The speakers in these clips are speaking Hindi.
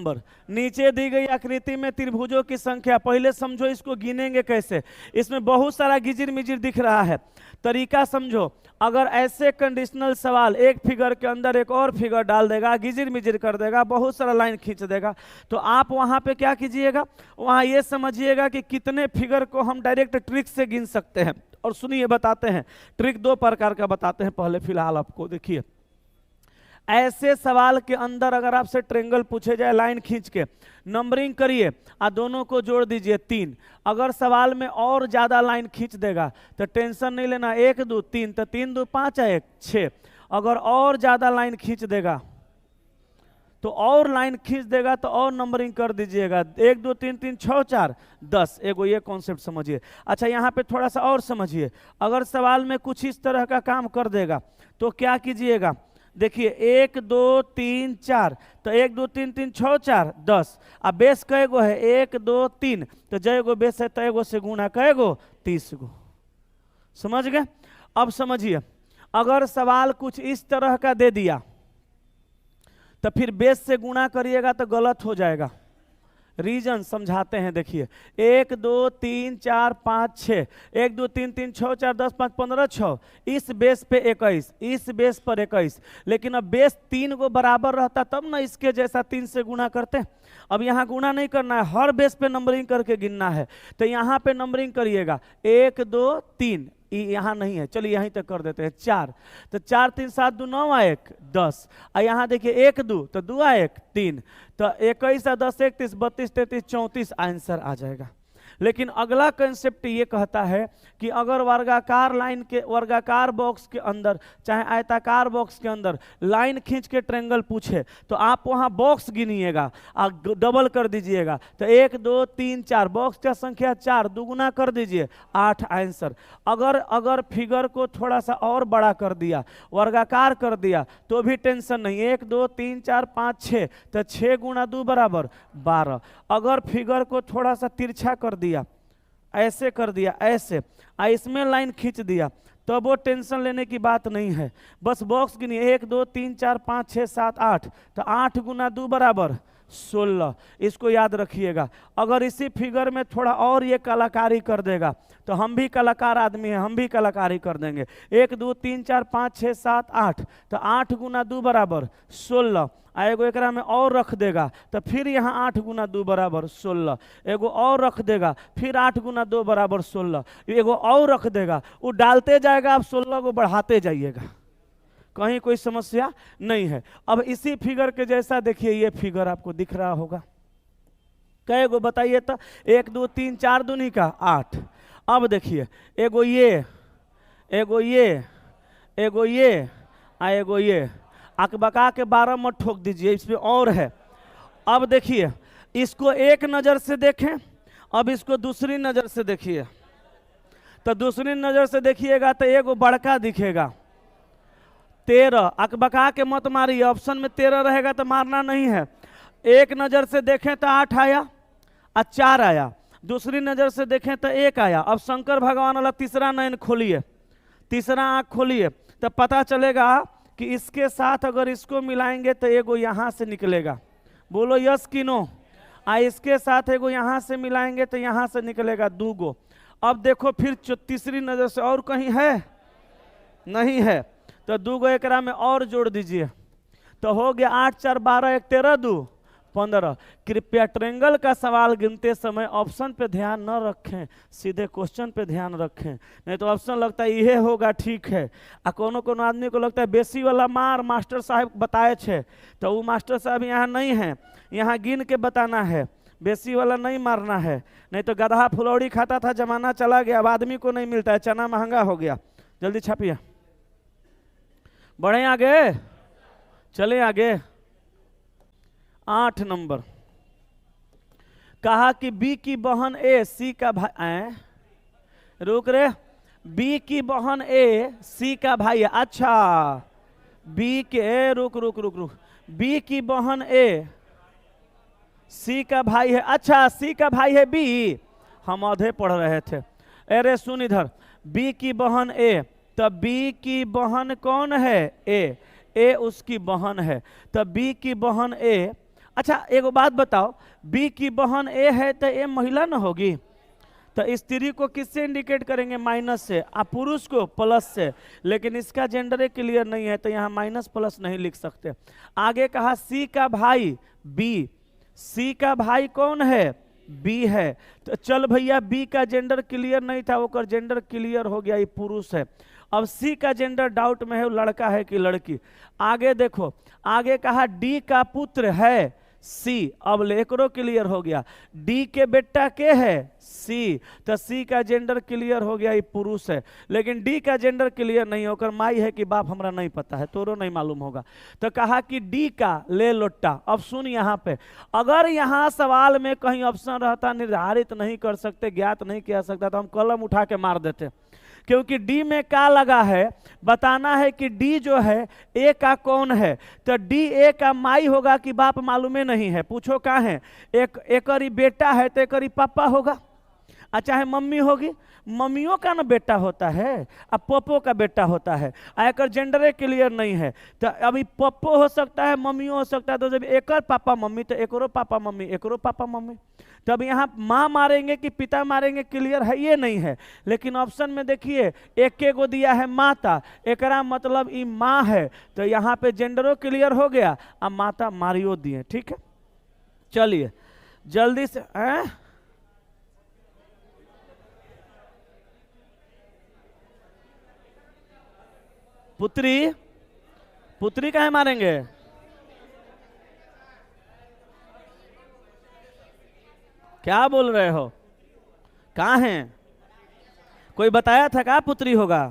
नंबर। नीचे दी गई आकृति में त्रिभुजों की संख्या, पहले समझो इसको गिनेंगे कैसे। इसमें बहुत सारा गिजिर मिजिर दिख रहा है, तरीका समझो। अगर ऐसे कंडीशनल सवाल एक फिगर के अंदर एक और फिगर डाल देगा, गिजिर मिजिर कर देगा, बहुत सारा लाइन खींच देगा, तो आप वहां पे क्या कीजिएगा, वहां ये समझिएगा कि कितने फिगर को हम डायरेक्ट ट्रिक से गिन सकते हैं। और सुनिए बताते हैं, ट्रिक दो प्रकार का बताते हैं पहले फिलहाल आपको। देखिए, ऐसे सवाल के अंदर अगर आपसे ट्रेंगल पूछे जाए, लाइन खींच के नंबरिंग करिए और दोनों को जोड़ दीजिए 3। अगर सवाल में और ज्यादा लाइन खींच देगा तो टेंशन नहीं लेना, 1 2 3, तो 3 2 5 है 1 6। अगर और ज्यादा लाइन खींच देगा तो और लाइन खींच देगा तो और नंबरिंग कर दीजिएगा, 1 2 3 3 6 4 10। एगो ये कॉन्सेप्ट समझिए। अच्छा, यहाँ पे थोड़ा सा और समझिए। अगर सवाल में कुछ इस तरह का काम कर देगा तो क्या कीजिएगा, देखिए 1 2 3 4, तो 1 2 3 3 6 4 10। अब बेस कै गो है, 1 2 3, तो जय गो बेस है तय गो से गुना कै गो, 30 गो। समझ गए? अब समझिए, अगर सवाल कुछ इस तरह का दे दिया तो फिर बेस से गुणा करिएगा तो गलत हो जाएगा। रीजन समझाते हैं, देखिए 1 2 3 4 5 6, 1 2 3 3 6 4 10 5 15 6, इस बेस पे 21, इस बेस पर 21। लेकिन अब बेस 3 को बराबर रहता तब ना इसके जैसा 3 से गुणा करते। अब यहाँ गुणा नहीं करना है, हर बेस पे नंबरिंग करके गिनना है। तो यहाँ पे नंबरिंग करिएगा 1 2 3, यहाँ नहीं है, चलिए यहीं तक कर देते हैं 4, तो 4 3 7 2 9 1 10। और यहाँ देखिए 1 2, तो 2 1 3, तो 21 10 31 32 33 34 आंसर आ जाएगा। लेकिन अगला कंसेप्ट ये कहता है कि अगर वर्गाकार लाइन के, वर्गाकार बॉक्स के अंदर चाहे आयताकार बॉक्स के अंदर लाइन खींच के ट्रेंगल पूछे तो आप वहां बॉक्स गिनिएगा और डबल कर दीजिएगा। तो 1 2 3 4, बॉक्स का संख्या 4, दुगुना कर दीजिए 8 आंसर। अगर फिगर को थोड़ा सा और बड़ा कर दिया, वर्गाकार कर दिया, तो भी टेंशन नहीं। 1 2 3 4 5 6, तो 6 गुणा 2 बराबर 12। अगर फिगर को थोड़ा सा तिरछा कर दिया, ऐसे कर दिया, ऐसे इसमें लाइन खींच दिया, तो वो टेंशन लेने की बात नहीं है। बस बॉक्स गिनिए 1 2 3 4 5 6 7 8, तो 8 गुना 2 बराबर 16। इसको याद रखिएगा। अगर इसी फिगर में थोड़ा और ये कलाकारी कर देगा तो हम भी कलाकार आदमी हैं, हम भी कलाकारी कर देंगे। 1 2 3 4 5 6 7 8, तो 8 गुना 2 बराबर 16। एगो एकरा में और रख देगा तो फिर यहाँ 8 गुना 2 बराबर 16। एगो और रख देगा, फिर 8 गुना 2 बराबर 16। एगो और रख देगा, वो डालते जाएगा, आप 16 को बढ़ाते जाइएगा, कहीं कोई समस्या नहीं है। अब इसी फिगर के जैसा देखिए, ये फिगर आपको दिख रहा होगा। कै गो बताइए तो, 1 2 3 4 दूनी का 8। अब देखिए, एगो ये, एगो ये, एगो ये, एगो ये, अकबका के 12 मत ठोक दीजिए, इसमें और है। अब देखिए, इसको एक नजर से देखें, अब इसको दूसरी नजर से देखिए। तो दूसरी नजर से देखिएगा तो एगो बड़का दिखेगा 13। अकबका के मत मारिए, ऑप्शन में 13 रहेगा तो मारना नहीं है। एक नजर से देखें तो 8 आया और 4 आया, दूसरी नजर से देखें तो 1 आया। अब शंकर भगवान वाला तीसरा नयन खोलिए, तीसरा आंख खोलिए, तो पता चलेगा कि इसके साथ अगर इसको मिलाएंगे तो एगो यहाँ से निकलेगा। बोलो यस कि नो? इसके साथ एगो यहाँ से मिलाएंगे तो यहाँ से निकलेगा 2 गो। अब देखो फिर तीसरी नजर से और कहीं है? नहीं है, तो 2 गो एकरा में और जोड़ दीजिए, तो हो गया 8 4 12 1 13 2 15। कृपया ट्रेंगल का सवाल गिनते समय ऑप्शन पे ध्यान न रखें, सीधे क्वेश्चन पे ध्यान रखें, नहीं तो ऑप्शन लगता है ये होगा ठीक है। कोनो कोनो आदमी को लगता है बेसी वाला मार मास्टर साहब बताए छे, तो वो मास्टर साहब यहाँ नहीं है, यहाँ गिन के बताना है, बेसी वाला नहीं मारना है। नहीं तो गधा फुलौड़ी खाता था, जमाना चला गया, अब आदमी को नहीं मिलता है, चना महंगा हो गया। जल्दी छापिए, बढ़े आगे, चले आगे। 8 नंबर, कहा कि बी की बहन ए सी का भाई, रुक रे, बी की बहन ए सी का भाई है। अच्छा, बी के, रुक रुक रुक रुक, बी की बहन ए सी का भाई है। अच्छा, सी का भाई है बी, हम आधे पढ़ रहे थे। अरे सुन इधर, बी की बहन ए, तब बी की बहन कौन है? ए उसकी बहन है, तब बी की बहन ए अच्छा एगो बात बताओ, बी की बहन ए है तो ए महिला न होगी, तो स्त्री को किससे इंडिकेट करेंगे? माइनस से, और पुरुष को प्लस से। लेकिन इसका जेंडर क्लियर नहीं है तो यहाँ माइनस प्लस नहीं लिख सकते। आगे कहा सी का भाई बी, सी का भाई कौन है? बी है। तो चल भैया बी का जेंडर क्लियर नहीं था, वो जेंडर क्लियर हो गया, ये पुरुष है। अब सी का जेंडर डाउट में है, वो लड़का है कि लड़की। आगे देखो, आगे कहा डी का पुत्र है सी, अब लेकरो क्लियर हो गया। डी के बेटा के है? सी, तो सी का जेंडर क्लियर हो गया, ये पुरुष है। लेकिन डी का जेंडर क्लियर नहीं होकर माई है कि बाप हमरा नहीं पता है, तोरो नहीं मालूम होगा। तो कहा कि डी का ले लोटा। अब सुन यहाँ पे, अगर यहाँ सवाल में कहीं ऑप्शन रहता निर्धारित नहीं कर सकते, ज्ञात नहीं किया सकता, तो हम कलम उठा के मार देते, क्योंकि डी में क्या लगा है, बताना है कि डी जो है ए का कौन है। तो डी ए का माई होगा कि बाप मालूमे नहीं है, पूछो क्या है। एक बेटा है तो एक पापा होगा, चाहे मम्मी होगी, मम्मियों का ना बेटा होता है, अब पप्पो का बेटा होता है। एक जेंडर क्लियर नहीं है, तो अभी पप्पो हो सकता है, मम्मियों हो सकता है। तो जब एक पापा मम्मी तो एकरो पापा मम्मी, एकरो पापा मम्मी। तब यहाँ माँ मारेंगे कि पिता मारेंगे क्लियर है ये नहीं है। लेकिन ऑप्शन में देखिए एक को दिया है माता, एकरा मतलब ये माँ है, तो यहाँ पे जेंडरो क्लियर हो गया, अब माता मारियो दिए। ठीक है, चलिए जल्दी से पुत्री, पुत्री काहे मारेंगे? क्या बोल रहे हो? कहाँ हैं? कोई बताया था क्या पुत्री होगा?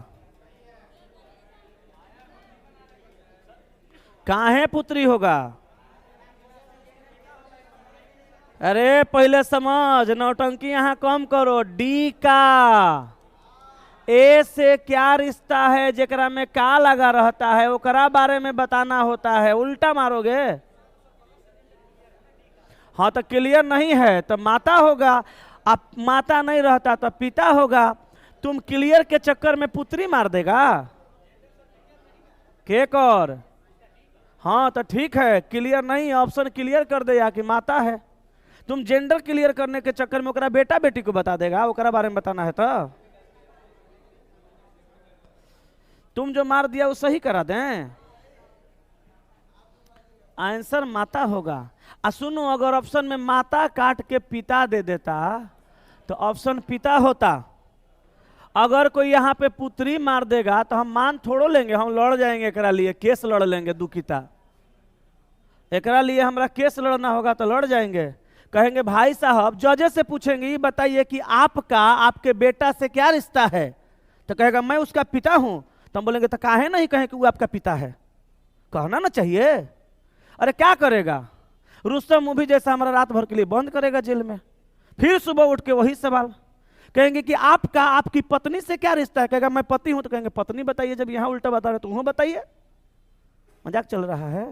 कहाँ है पुत्री होगा? अरे पहले समझ, नौटंकी यहाँ कम करो। डी का ए से क्या रिश्ता है, जेकरा में का लगा रहता है, ओकरा बारे में बताना होता है। उल्टा मारोगे? हाँ तो क्लियर नहीं है तो माता होगा, अब माता नहीं रहता तो पिता होगा। तुम क्लियर के चक्कर में पुत्री मार देगा केक और। हाँ तो ठीक है, क्लियर नहीं, ऑप्शन क्लियर कर दे या कि माता है। तुम जेंडर क्लियर करने के चक्कर में ओकरा बेटा बेटी को बता देगा, ओकरा बारे में बताना है। तो तुम जो मार दिया वो सही करा दें, आंसर माता होगा। सुनो, अगर ऑप्शन में माता काट के पिता दे देता तो ऑप्शन पिता होता। अगर कोई यहाँ पे पुत्री मार देगा तो हम मान थोड़ो लेंगे, हम लड़ जाएंगे, एकरा लिए केस लड़ लेंगे दुखिता। एकरा लिए हमरा केस लड़ना होगा तो लड़ जाएंगे। कहेंगे भाई साहब, जजेस से पूछेंगे ये बताइए कि आपका आपके बेटा से क्या रिश्ता है, तो कहेगा मैं उसका पिता हूं। तो हम बोलेंगे तो काहे नहीं कहें कि वो आपका पिता है, कहना ना चाहिए। अरे क्या करेगा, रुस्तम मूवी जैसा हमारा रात भर के लिए बंद करेगा जेल में, फिर सुबह उठ के वही सवाल। कहेंगे कि आपका आपकी पत्नी से क्या रिश्ता है, कहेगा मैं पति हूं, तो कहेंगे पत्नी बताइए। जब यहां उल्टा बता रहे तो बताइए, मजाक चल रहा है।